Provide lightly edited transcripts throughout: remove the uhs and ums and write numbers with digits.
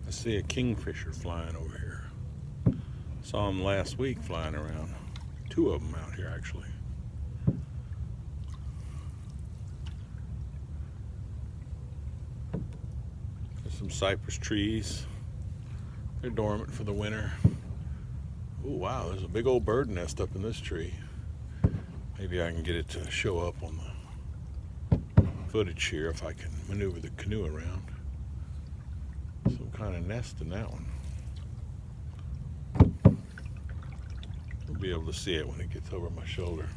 I see a kingfisher flying over here. Saw him last week flying around. Two of them out here actually. There's some cypress trees. They're dormant for the winter. Oh wow, there's a big old bird nest up in this tree. Maybe I can get it to show up on the footage here if I can maneuver the canoe around. Some kind of nest in that one. I'll be able to see it when it gets over my shoulder.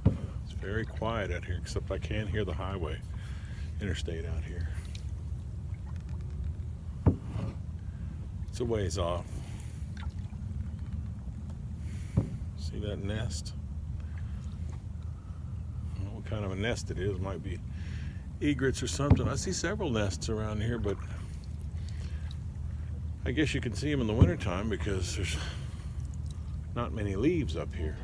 It's very quiet out here, except I can hear the highway, interstate out here. It's a ways off. See that nest? I don't know what kind of a nest it is. It might be egrets or something. I see several nests around here, but I guess you can see them in the wintertime because there's not many leaves up here.